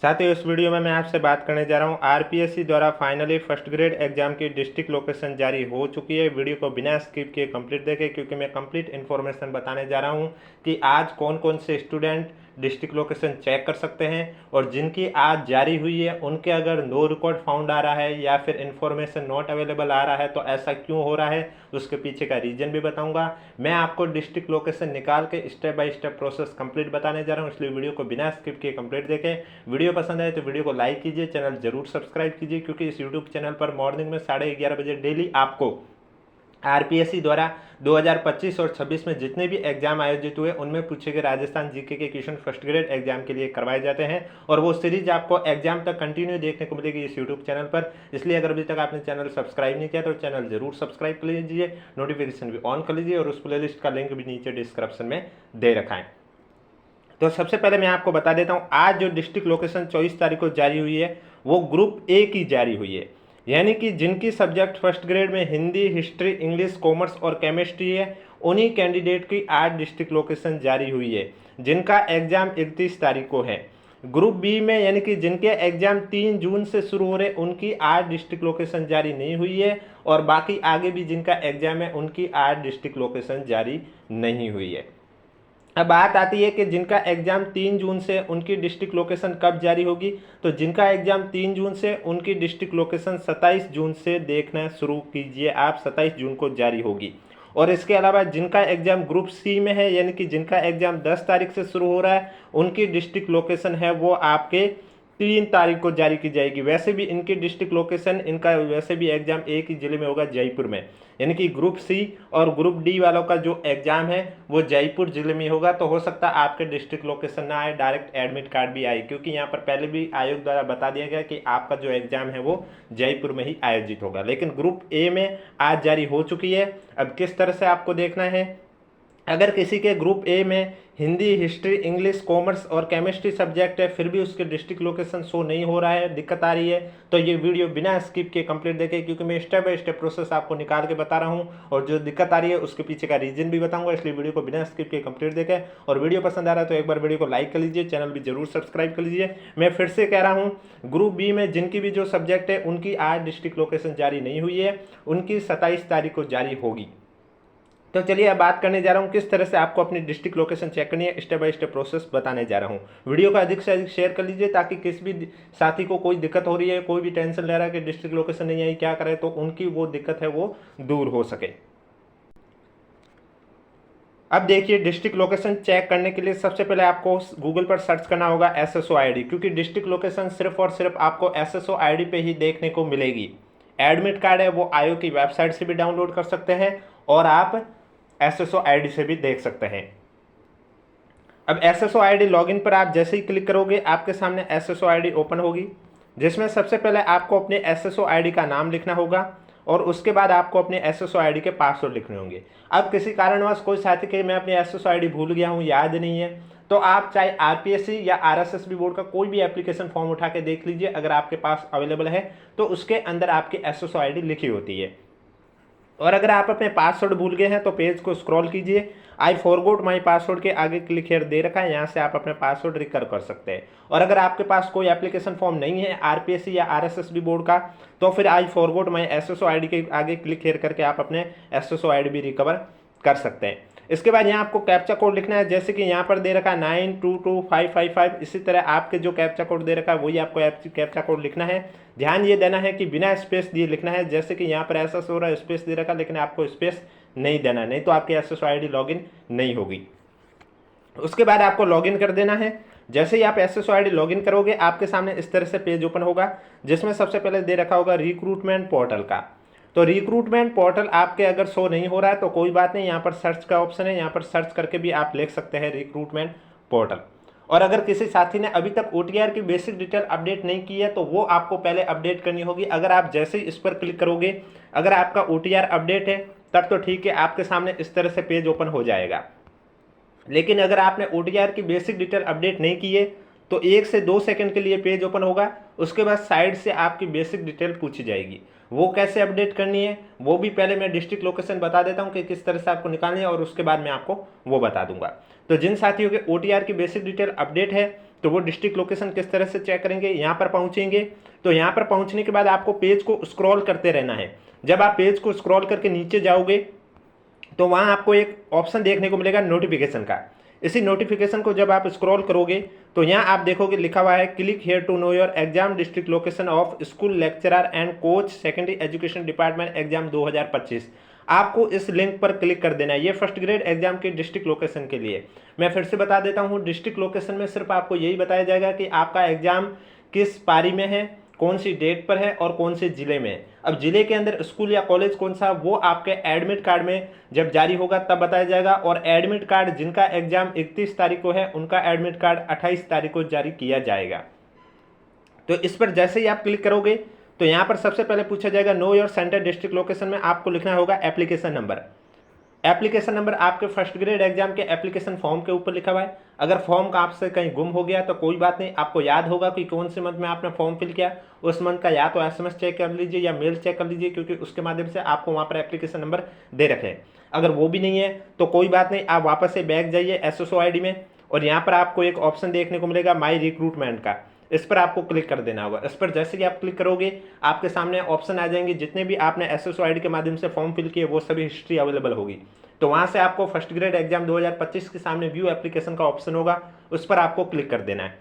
साथ ही उस वीडियो में मैं आपसे बात करने जा रहा हूँ आरपीएससी द्वारा फाइनली फर्स्ट ग्रेड एग्जाम की डिस्ट्रिक्ट लोकेशन जारी हो चुकी है। वीडियो को बिना स्किप किए कंप्लीट देखें क्योंकि मैं कंप्लीट इन्फॉर्मेशन बताने जा रहा हूँ कि आज कौन कौन से स्टूडेंट डिस्ट्रिक्ट लोकेशन चेक कर सकते हैं और जिनकी आज जारी हुई है उनके अगर नो रिकॉर्ड फाउंड आ रहा है या फिर इन्फॉर्मेशन नॉट अवेलेबल आ रहा है तो ऐसा क्यों हो रहा है, उसके पीछे का रीजन भी बताऊंगा। मैं आपको डिस्ट्रिक्ट लोकेशन निकाल के step by step process complete बताने जा रहा हूं, इसलिए वीडियो को बिना स्किप किए कंप्लीट देखें। वीडियो पसंद आए तो वीडियो को लाइक कीजिए, चैनल जरूर सब्सक्राइब कीजिए क्योंकि इस यूट्यूब चैनल पर मॉर्निंग में 11:30 बजे डेली आपको आरपीएससी द्वारा 2025 और 26 में जितने भी एग्जाम आयोजित हुए उनमें पूछे गए राजस्थान जीके के क्वेश्चन फर्स्ट ग्रेड एग्जाम के लिए करवाए जाते हैं और वो सीरीज आपको एग्जाम तक कंटिन्यू देखने को मिलेगी इस यूट्यूब चैनल पर। इसलिए अगर अभी तक आपने चैनल सब्सक्राइब नहीं किया तो चैनल जरूर सब्सक्राइब कर लीजिए, नोटिफिकेशन भी ऑन कर लीजिए और उस प्लेलिस्ट का लिंक भी नीचे डिस्क्रिप्शन में दे रखा है। तो सबसे पहले मैं आपको बता देता हूं, आज जो डिस्ट्रिक्ट लोकेशन 24 तारीख को जारी हुई है वो ग्रुप ए की जारी हुई है, यानी कि जिनकी सब्जेक्ट फर्स्ट ग्रेड में हिंदी, हिस्ट्री, इंग्लिश, कॉमर्स और केमिस्ट्री है उन्हीं कैंडिडेट की आज डिस्ट्रिक्ट लोकेशन जारी हुई है जिनका एग्जाम 31 तारीख को है। ग्रुप बी में यानी कि जिनके एग्जाम 3 जून से शुरू हो रहे उनकी आज डिस्ट्रिक्ट लोकेशन जारी नहीं हुई है और बाकी आगे भी जिनका एग्जाम है उनकी आज डिस्ट्रिक्ट लोकेशन जारी नहीं हुई है। अब बात आती है कि जिनका एग्जाम 3 जून से उनकी डिस्ट्रिक्ट लोकेशन कब जारी होगी, तो जिनका एग्जाम 3 जून से उनकी डिस्ट्रिक्ट लोकेशन 27 जून से देखना शुरू कीजिए आप, 27 जून को जारी होगी। और इसके अलावा जिनका एग्जाम ग्रुप सी में है यानी कि जिनका एग्जाम 10 तारीख से शुरू हो रहा है उनकी डिस्ट्रिक्ट लोकेशन है वो आपके 3 तारीख को जारी की जाएगी। वैसे भी इनकी डिस्ट्रिक्ट लोकेशन, इनका वैसे भी एग्जाम एक ही जिले में होगा, जयपुर में, यानी कि ग्रुप सी और ग्रुप डी वालों का जो एग्जाम है वो जयपुर जिले में होगा। तो हो सकता है आपके डिस्ट्रिक्ट लोकेशन ना आए, डायरेक्ट एडमिट कार्ड भी आए, क्योंकि यहाँ पर पहले भी आयोग द्वारा बता दिया गया कि आपका जो एग्जाम है वो जयपुर में ही आयोजित होगा। लेकिन ग्रुप ए में आज जारी हो चुकी है। अब किस तरह से आपको देखना है, अगर किसी के ग्रुप ए में हिंदी, हिस्ट्री, इंग्लिश, कॉमर्स और केमिस्ट्री सब्जेक्ट है फिर भी उसके डिस्ट्रिक्ट लोकेशन शो नहीं हो रहा है, दिक्कत आ रही है, तो ये वीडियो बिना स्किप के कंप्लीट देखें क्योंकि मैं स्टेप बाय स्टेप प्रोसेस आपको निकाल के बता रहा हूँ और जो दिक्कत आ रही है उसके पीछे का रीजन भी बताऊंगा। इसलिए वीडियो को बिना स्किप के कंप्लीट देखें और वीडियो पसंद आ रहा है तो एक बार वीडियो को लाइक कर लीजिए, चैनल भी जरूर सब्सक्राइब कर लीजिए। मैं फिर से कह रहा हूँ, ग्रुप बी में जिनकी भी जो सब्जेक्ट है उनकी आज डिस्ट्रिक्ट लोकेशन जारी नहीं हुई है, उनकी 27 तारीख को जारी होगी। तो चलिए अब बात करने जा रहा हूँ किस तरह से आपको अपनी डिस्ट्रिक्ट लोकेशन चेक करनी है, स्टेप बाय स्टेप प्रोसेस बताने जा रहा हूँ। वीडियो को अधिक से अधिक शेयर कर लीजिए ताकि किसी भी साथी को कोई दिक्कत हो रही है, कोई भी टेंशन ले रहा है कि डिस्ट्रिक्ट लोकेशन नहीं आई क्या करें, तो उनकी वो दिक्कत है वो दूर हो सके। अब देखिए, डिस्ट्रिक्ट लोकेशन चेक करने के लिए सबसे पहले आपको गूगल पर सर्च करना होगा SSO ID, क्योंकि डिस्ट्रिक्ट लोकेशन सिर्फ और सिर्फ आपको SSO ID पे ही देखने को मिलेगी। एडमिट कार्ड है वो आयोग की वेबसाइट से भी डाउनलोड कर सकते हैं और आप SSO ID से भी देख सकते हैं। अब SSO ID लॉगिन पर आप जैसे ही क्लिक करोगे आपके सामने SSO ID ओपन होगी, जिसमें सबसे पहले आपको अपने SSO ID का नाम लिखना होगा और उसके बाद आपको अपने SSO ID के पासवर्ड लिखने होंगे। अब किसी कारणवश कोई साथी कहे मैं अपनी SSO ID भूल गया हूँ, याद नहीं है, तो आप चाहे आरपीएससी या RSSB बोर्ड का कोई भी एप्लीकेशन फॉर्म उठा के देख लीजिए, अगर आपके पास अवेलेबल है तो उसके अंदर आपकी SSO ID लिखी होती है। और अगर आप अपने पासवर्ड भूल गए हैं तो पेज को स्क्रॉल कीजिए, आई फॉरगॉट माई पासवर्ड के आगे क्लिक हियर दे रखा है, यहाँ से आप अपने पासवर्ड रिकवर कर सकते हैं। और अगर आपके पास कोई एप्लीकेशन फॉर्म नहीं है आरपीएससी या आरएसएसबी बोर्ड का तो फिर I forgot my SSO ID के आगे क्लिक हियर करके आप अपने एसएसओ आईडी भी रिकवर कर सकते हैं। इसके बाद यहाँ आपको कैप्चा कोड लिखना है, जैसे कि यहाँ पर दे रखा है 922555। इसी तरह आपके जो कैप्चा कोड दे रखा है वही आपको कैप्चा कोड लिखना है। ध्यान ये देना है कि बिना स्पेस दिए लिखना है, जैसे कि यहाँ पर ऐसा हो रहा है स्पेस दे रखा है, लेकिन आपको स्पेस नहीं देना, नहीं तो आपकी SSO ID लॉगिन नहीं होगी। उसके बाद आपको लॉगिन कर देना है। जैसे ही आप SSO ID लॉगिन करोगे आपके सामने इस तरह से पेज ओपन होगा, जिसमें सबसे पहले दे रखा होगा रिक्रूटमेंट पोर्टल का। तो रिक्रूटमेंट पोर्टल आपके अगर शो नहीं हो रहा है तो कोई बात नहीं, यहाँ पर सर्च का ऑप्शन है, यहाँ पर सर्च करके भी आप लिख सकते हैं रिक्रूटमेंट पोर्टल। और अगर किसी साथी ने अभी तक OTR की बेसिक डिटेल अपडेट नहीं की है तो वो आपको पहले अपडेट करनी होगी। अगर आप जैसे ही इस पर क्लिक करोगे, अगर आपका OTR अपडेट है तब तो ठीक है, आपके सामने इस तरह से पेज ओपन हो जाएगा। लेकिन अगर आपने OTR की बेसिक डिटेल अपडेट नहीं की है तो 1 से 2 सेकंड के लिए पेज ओपन होगा, उसके बाद साइड से आपकी बेसिक डिटेल पूछी जाएगी। वो कैसे अपडेट करनी है वो भी पहले मैं डिस्ट्रिक्ट लोकेशन बता देता हूँ कि किस तरह से आपको निकालनी है और उसके बाद मैं आपको वो बता दूंगा। तो जिन साथियों के OTR की बेसिक डिटेल अपडेट है तो वो डिस्ट्रिक्ट लोकेशन किस तरह से चेक करेंगे, यहाँ पर पहुँचेंगे तो यहाँ पर पहुँचने के बाद आपको पेज को स्क्रॉल करते रहना है। जब आप पेज को स्क्रॉल करके नीचे जाओगे तो वहाँ आपको एक ऑप्शन देखने को मिलेगा नोटिफिकेशन का। इसी नोटिफिकेशन को जब आप स्क्रॉल करोगे तो यहाँ आप देखोगे लिखा हुआ है click here to know your exam district location of school lecturer and coach secondary education department exam 2025। आपको इस लिंक पर क्लिक कर देना है। ये फर्स्ट ग्रेड एग्जाम के डिस्ट्रिक्ट लोकेशन के लिए। मैं फिर से बता देता हूँ, डिस्ट्रिक्ट लोकेशन में सिर्फ आपको यही बताया जाएगा कि आपका एग्जाम किस पारी में है, कौन सी डेट पर है और कौन से जिले में है। अब जिले के अंदर स्कूल या कॉलेज कौन सा, वो आपके एडमिट कार्ड में जब जारी होगा तब बताया जाएगा। और एडमिट कार्ड जिनका एग्जाम 31 तारीख को है उनका एडमिट कार्ड 28 तारीख को जारी किया जाएगा। तो इस पर जैसे ही आप क्लिक करोगे तो यहाँ पर सबसे पहले पूछा जाएगा know your centre district location में आपको लिखना होगा एप्लीकेशन नंबर। एप्लीकेशन नंबर आपके फर्स्ट ग्रेड एग्जाम के एप्लीकेशन फॉर्म के ऊपर लिखा हुआ है। अगर फॉर्म का आपसे कहीं गुम हो गया तो कोई बात नहीं, आपको याद होगा कि कौन से मंथ में आपने फॉर्म फिल किया। उस मंथ का या तो एसएमएस चेक कर लीजिए या मेल चेक कर लीजिए, क्योंकि उसके माध्यम से आपको वहाँ पर एप्लीकेशन नंबर दे रखे हैं। अगर वो भी नहीं है तो कोई बात नहीं, आप वापस से बैक जाइए एसएसओ आईडी में और यहाँ पर आपको एक ऑप्शन देखने को मिलेगा माई रिक्रूटमेंट का। इस पर आपको क्लिक कर देना होगा। इस पर जैसे कि आप क्लिक करोगे आपके सामने ऑप्शन आ जाएंगे, जितने भी आपने एसएसओ आईडी के माध्यम से फॉर्म फिल किए वो सभी हिस्ट्री अवेलेबल होगी। तो वहां से आपको फर्स्ट ग्रेड एग्जाम 2025 के सामने व्यू एप्लीकेशन का ऑप्शन होगा, उस पर आपको क्लिक कर देना है।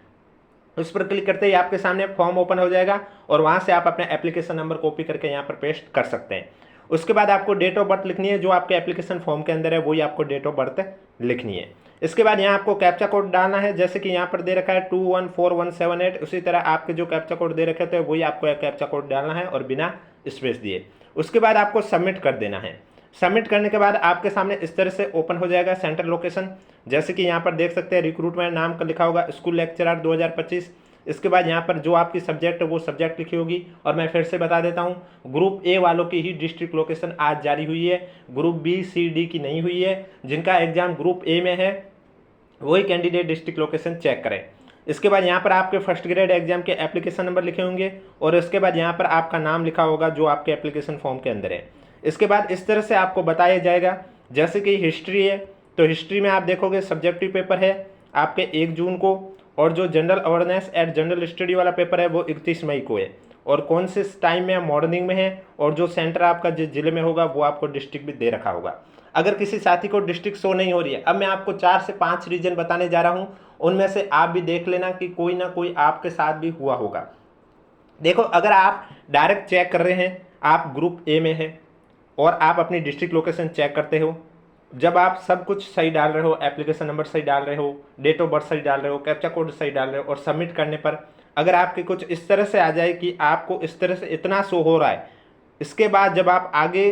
उस पर क्लिक करते ही आपके सामने फॉर्म ओपन हो जाएगा और वहां से आप अपना एप्लीकेशन नंबर कॉपी करके यहाँ पर पेस्ट कर सकते हैं। उसके बाद आपको डेट ऑफ बर्थ लिखनी है, जो आपके एप्लीकेशन फॉर्म के अंदर है वही आपको डेट ऑफ बर्थ लिखनी है। इसके बाद यहाँ आपको कैप्चा कोड डालना है, जैसे कि यहाँ पर दे रखा है 214178। उसी तरह आपके जो कैप्चा कोड दे रखे थे वही आपको कैप्चा कोड डालना है और बिना स्पेस दिए। उसके बाद आपको सबमिट कर देना है। सबमिट करने के बाद आपके सामने इस तरह से ओपन हो जाएगा सेंटर लोकेशन। जैसे कि यहाँ पर देख सकते हैं रिक्रूटमेंट नाम का लिखा होगा स्कूल लेक्चरर 2025। इसके बाद यहाँ पर जो आपकी सब्जेक्ट है वो सब्जेक्ट लिखी होगी। और मैं फिर से बता देता हूँ, ग्रुप ए वालों की ही डिस्ट्रिक्ट लोकेशन आज जारी हुई है, ग्रुप बी सी डी की नहीं हुई है। जिनका एग्जाम ग्रुप ए में है वही कैंडिडेट डिस्ट्रिक्ट लोकेशन चेक करें। इसके बाद यहाँ पर आपके फर्स्ट ग्रेड एग्जाम के एप्लीकेशन नंबर लिखे होंगे और इसके बाद यहाँ पर आपका नाम लिखा होगा जो आपके एप्लीकेशन फॉर्म के अंदर है। इसके बाद इस तरह से आपको बताया जाएगा, जैसे कि हिस्ट्री है तो हिस्ट्री में आप देखोगे सब्जेक्टिव पेपर है आपके 1 जून को, और जो general awareness and general study वाला पेपर है वो 31 मई को है। और कौन से टाइम में, मॉर्निंग में है, और जो सेंटर आपका जिस जिले में होगा वो आपको डिस्ट्रिक्ट भी दे रखा होगा। अगर किसी साथी को डिस्ट्रिक्ट शो नहीं हो रही है, अब मैं आपको 4 से 5 रीजन बताने जा रहा हूँ, उनमें से आप भी देख लेना कि कोई ना कोई आपके साथ भी हुआ होगा। देखो, अगर आप डायरेक्ट चेक कर रहे हैं, आप ग्रुप ए में हैं और आप अपनी डिस्ट्रिक्ट लोकेशन चेक करते हो, जब आप सब कुछ सही डाल रहे हो, एप्लीकेशन नंबर सही डाल रहे हो, डेट ऑफ बर्थ सही डाल रहे हो, कैप्चा कोड सही डाल रहे हो, और सबमिट करने पर अगर आपके कुछ इस तरह से आ जाए कि आपको इस तरह से इतना शो हो रहा है, इसके बाद जब आप आगे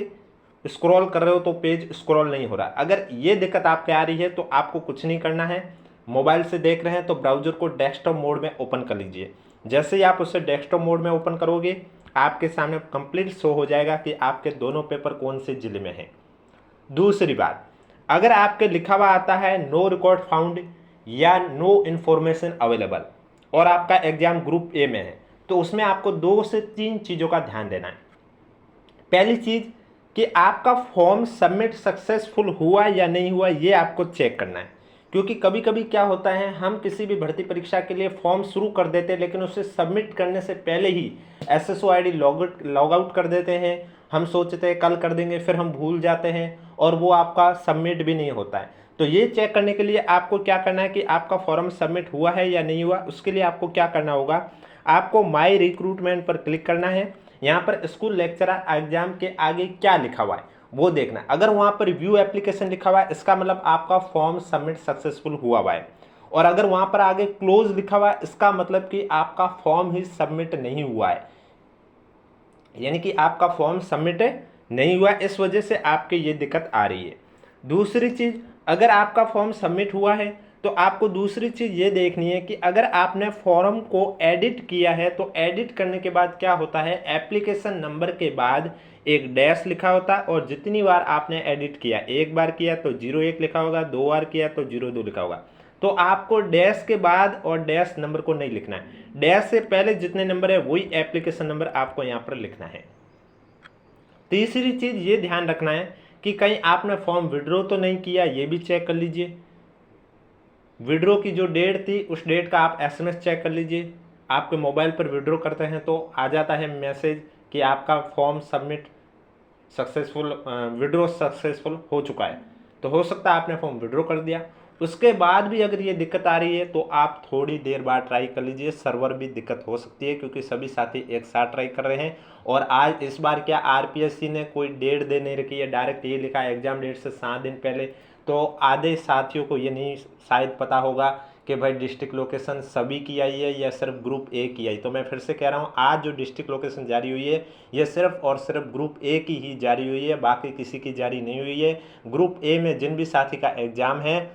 स्क्रॉल कर रहे हो तो पेज स्क्रॉल नहीं हो रहा, अगर ये दिक्कत आपके आ रही है तो आपको कुछ नहीं करना है। मोबाइल से देख रहे हैं तो ब्राउजर को डेस्कटॉप मोड में ओपन कर लीजिए। जैसे ही आप उसे डेस्कटॉप मोड में ओपन करोगे आपके सामने कंप्लीट शो हो जाएगा कि आपके दोनों पेपर कौन से जिले में हैं। दूसरी बात, अगर आपके लिखा हुआ आता है नो रिकॉर्ड फाउंड या नो इन्फॉर्मेशन अवेलेबल और आपका एग्जाम ग्रुप ए में है, तो उसमें आपको 2 से 3 चीज़ों का ध्यान देना है। पहली चीज़ कि आपका फॉर्म सबमिट सक्सेसफुल हुआ या नहीं हुआ, ये आपको चेक करना है। क्योंकि कभी कभी क्या होता है, हम किसी भी भर्ती परीक्षा के लिए फॉर्म शुरू कर देते हैं लेकिन उसे सबमिट करने से पहले ही एसएसओ आईडी लॉग आउट कर देते हैं। हम सोचते हैं कल कर देंगे, फिर हम भूल जाते हैं और वो आपका सबमिट भी नहीं होता है। तो ये चेक करने के लिए आपको क्या करना है कि आपका फॉर्म सबमिट हुआ है या नहीं हुआ। उसके लिए आपको क्या करना होगा, आपको माई रिक्रूटमेंट पर क्लिक करना है। यहाँ पर स्कूल लेक्चरर एग्जाम के आगे क्या लिखा हुआ है वो देखना है। अगर वहाँ पर व्यू एप्लीकेशन लिखा हुआ है इसका मतलब आपका फॉर्म सबमिट सक्सेसफुल हुआ हुआ है, और अगर वहाँ पर आगे क्लोज लिखा हुआ है इसका मतलब कि आपका फॉर्म ही सबमिट नहीं हुआ है, यानी कि आपका फॉर्म सबमिट नहीं हुआ, इस वजह से आपके ये दिक्कत आ रही है। दूसरी चीज़, अगर आपका फॉर्म सबमिट हुआ है तो आपको दूसरी चीज़ ये देखनी है कि अगर आपने फॉर्म को एडिट किया है तो एडिट करने के बाद क्या होता है, एप्लीकेशन नंबर के बाद एक डैश लिखा होता है, और जितनी बार आपने एडिट किया, 1 बार किया तो 01 लिखा होगा, 2 बार किया तो 02 लिखा होगा। तो आपको डैश के बाद और डैश नंबर को नहीं लिखना है, डैश से पहले जितने नंबर है वही एप्लीकेशन नंबर आपको यहाँ पर लिखना है। तीसरी चीज़ ये ध्यान रखना है कि कहीं आपने फॉर्म विड्रॉ तो नहीं किया, ये भी चेक कर लीजिए। विड्रॉ की जो डेट थी उस डेट का आप एसएमएस चेक कर लीजिए। आपके मोबाइल पर विड्रॉ करते हैं तो आ जाता है मैसेज कि आपका form submit successful, withdraw successful हो चुका है। तो हो सकता है आपने फॉर्म विड्रॉ कर दिया, उसके बाद भी अगर ये दिक्कत आ रही है तो आप थोड़ी देर बाद ट्राई कर लीजिए। सर्वर भी दिक्कत हो सकती है क्योंकि सभी साथी एक साथ ट्राई कर रहे हैं। और आज इस बार क्या आरपीएससी ने कोई डेट दे नहीं रखी है, डायरेक्ट ये लिखा है एग्जाम डेट से 7 दिन पहले। तो आधे साथियों को ये नहीं शायद पता होगा कि भाई डिस्ट्रिक्ट लोकेशन सभी की आई है या सिर्फ ग्रुप ए की आई। तो मैं फिर से कह रहा हूँ, आज जो डिस्ट्रिक्ट लोकेशन जारी हुई है ये सिर्फ और सिर्फ ग्रुप ए की ही जारी हुई है, बाकी किसी की जारी नहीं हुई है। ग्रुप ए में जिन भी साथी का एग्जाम है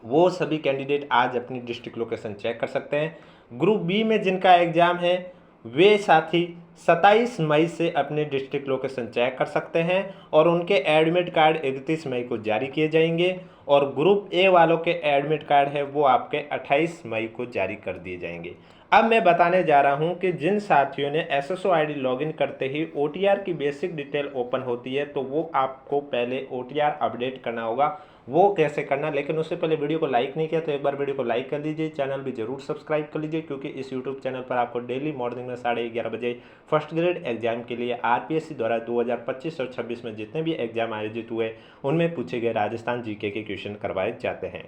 वो सभी कैंडिडेट आज अपनी डिस्ट्रिक्ट लोकेशन चेक कर सकते हैं। ग्रुप बी में जिनका एग्जाम है वे साथी 27 मई से अपने डिस्ट्रिक्ट लोकेशन चेक कर सकते हैं और उनके एडमिट कार्ड 31 मई को जारी किए जाएंगे। और ग्रुप ए वालों के एडमिट कार्ड है वो आपके 28 मई को जारी कर दिए जाएंगे। अब मैं बताने जा रहा हूं कि जिन साथियों ने एसएसओ आईडी लॉगिन करते ही ओटीआर की बेसिक डिटेल ओपन होती है तो वो आपको पहले ओटीआर अपडेट करना होगा। वो कैसे करना, लेकिन उससे पहले वीडियो को लाइक नहीं किया तो एक बार वीडियो को लाइक कर लीजिए, चैनल भी जरूर सब्सक्राइब कर लीजिए क्योंकि इस यूट्यूब चैनल पर आपको डेली मॉर्निंग में 11:30 बजे फर्स्ट ग्रेड एग्जाम के लिए आरपीएससी द्वारा 2025 और 26 में जितने भी एग्जाम आयोजित हुए उनमें पूछे गए राजस्थान जीके के क्वेश्चन करवाए जाते हैं।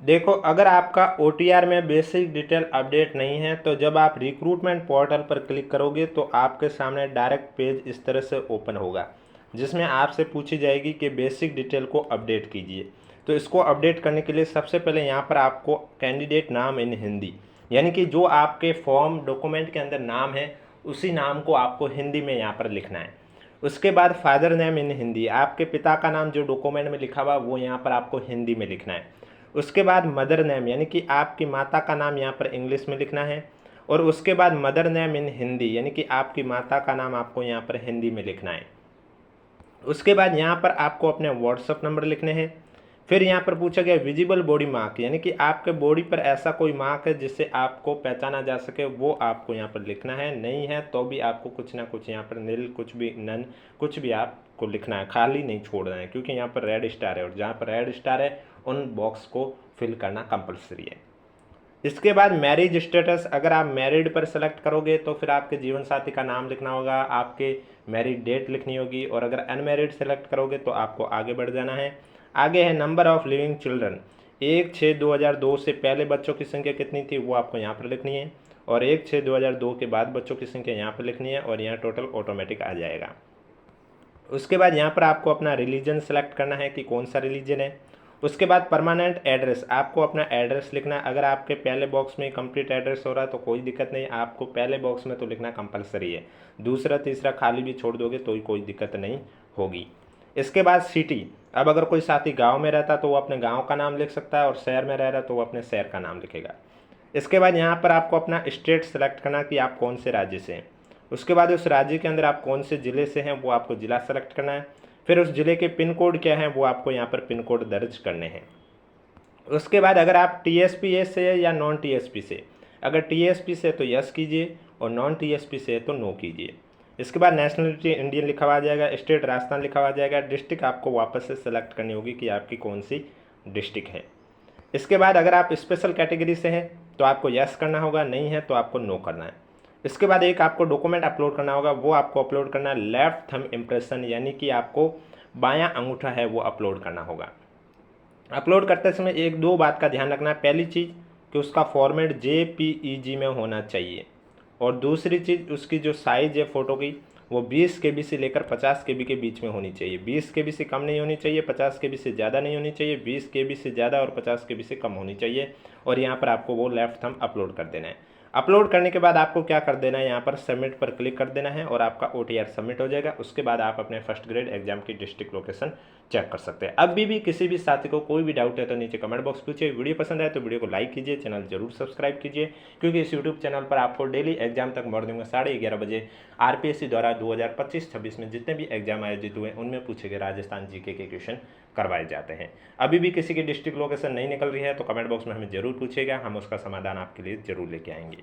देखो, अगर आपका ओटीआर में बेसिक डिटेल अपडेट नहीं है तो जब आप रिक्रूटमेंट पोर्टल पर क्लिक करोगे तो आपके सामने डायरेक्ट पेज इस तरह से ओपन होगा जिसमें आपसे पूछी जाएगी कि बेसिक डिटेल को अपडेट कीजिए। तो इसको अपडेट करने के लिए सबसे पहले यहाँ पर आपको कैंडिडेट नाम इन हिंदी, यानी कि जो आपके फॉर्म डॉक्यूमेंट के अंदर नाम है उसी नाम को आपको हिंदी में यहाँ पर लिखना है। उसके बाद फादर नेम इन हिंदी, आपके पिता का नाम जो डॉक्यूमेंट में लिखा हुआ वो यहाँ पर आपको हिंदी में लिखना है। उसके बाद मदर नेम, यानी कि आपकी माता का नाम यहाँ पर इंग्लिश में लिखना है। और उसके बाद मदर नेम इन हिंदी, यानी कि आपकी माता का नाम आपको यहाँ पर हिंदी में लिखना है। उसके बाद यहाँ पर आपको अपने व्हाट्सअप नंबर लिखने हैं। फिर यहाँ पर पूछा गया विजिबल बॉडी मार्क, यानी कि आपके बॉडी पर ऐसा कोई मार्क है जिससे आपको पहचाना जा सके, वो आपको यहाँ पर लिखना है। नहीं है तो भी आपको कुछ ना कुछ यहाँ पर नील, कुछ भी नन, कुछ भी आपको लिखना है, खाली नहीं छोड़ना है क्योंकि यहाँ पर रेड स्टार है और जहाँ पर रेड स्टार है उन बॉक्स को फिल करना कंपलसरी है। इसके बाद मैरिज स्टेटस, अगर आप मैरिड पर सेलेक्ट करोगे तो फिर आपके जीवन साथी का नाम लिखना होगा, आपके मैरिड डेट लिखनी होगी। और अगर अनमैरिड सेलेक्ट करोगे तो आपको आगे बढ़ जाना है। आगे है नंबर ऑफ लिविंग चिल्ड्रन, 1/6/2002 से पहले बच्चों की संख्या कितनी थी वो आपको यहाँ पर लिखनी है और 1/6/2002 के बाद बच्चों की संख्या यहाँ पर लिखनी है और यहाँ टोटल ऑटोमेटिक आ जाएगा। उसके बाद यहाँ पर आपको अपना रिलीजन सेलेक्ट करना है कि कौन सा रिलीजन है। उसके बाद परमानेंट एड्रेस, आपको अपना एड्रेस लिखना है। अगर आपके पहले बॉक्स में कंप्लीट एड्रेस हो रहा है तो कोई दिक्कत नहीं, आपको पहले बॉक्स में तो लिखना कंपलसरी है, दूसरा तीसरा खाली भी छोड़ दोगे तो कोई दिक्कत नहीं होगी। इसके बाद सिटी, अब अगर कोई साथी गांव में रहता तो वो अपने गांव का नाम लिख सकता है और शहर में रह रहा तो वो अपने शहर का नाम लिखेगा। इसके बाद यहाँ पर आपको अपना स्टेट सेलेक्ट करना कि आप कौन से राज्य से हैं। उसके बाद उस राज्य के अंदर आप कौन से ज़िले से हैं वो आपको ज़िला सेलेक्ट करना है। फिर उस ज़िले के पिन कोड क्या है वो आपको यहाँ पर पिन कोड दर्ज करने हैं। उसके बाद अगर आप टीएसपी से है या नॉन टीएसपी से, अगर टीएसपी से तो यस कीजिए और नॉन टीएसपी से तो नो कीजिए। इसके बाद नेशनलिटी इंडियन लिखा हुआ आ जाएगा, स्टेट राजस्थान लिखा हुआ आ जाएगा, डिस्ट्रिक्ट आपको वापस से सेलेक्ट करनी होगी कि आपकी कौन सी डिस्ट्रिक्ट है। इसके बाद अगर आप स्पेशल कैटेगरी से हैं तो आपको यस करना होगा, नहीं है तो आपको नो करना है। इसके बाद एक आपको डॉक्यूमेंट अपलोड करना होगा, वो आपको अपलोड करना है लेफ्ट थंब इम्प्रेशन, यानी कि आपको बायां अंगूठा है वो अपलोड करना होगा। अपलोड करते समय एक दो बात का ध्यान रखना है। पहली चीज़ कि उसका फॉर्मेट JPEG में होना चाहिए और दूसरी चीज़ उसकी जो साइज़ है फ़ोटो की वो 20 KB से लेकर 50 KB के बीच में होनी चाहिए। 20 KB से कम नहीं होनी चाहिए, 50 KB से ज़्यादा नहीं होनी चाहिए, 20 KB से ज़्यादा और 50 KB से कम होनी चाहिए। और यहाँ पर आपको वो लेफ्ट थंब अपलोड कर देना है। अपलोड करने के बाद आपको क्या कर देना है, यहाँ पर सबमिट पर क्लिक कर देना है और आपका OTR सबमिट हो जाएगा। उसके बाद आप अपने फर्स्ट ग्रेड एग्जाम की डिस्ट्रिक्ट लोकेशन चेक कर सकते हैं। अब भी किसी भी साथी को कोई भी डाउट है तो नीचे कमेंट बॉक्स पूछिए। वीडियो पसंद आए तो वीडियो को लाइक कीजिए, चैनल जरूर सब्सक्राइब कीजिए क्योंकि इस यूट्यूब चैनल पर आपको डेली एग्जाम तक मॉर्निंग में 11:30 बजे आरपीएससी द्वारा 2025-26 में जितने भी एग्जाम आयोजित हुए उनमें पूछे गए राजस्थान जीके के क्वेश्चन करवाए जाते हैं। अभी भी किसी की डिस्ट्रिक्ट लोकेशन नहीं निकल रही है तो कमेंट बॉक्स में हमें जरूर पूछिएगा, हम उसका समाधान आपके लिए जरूर लेके आएंगे।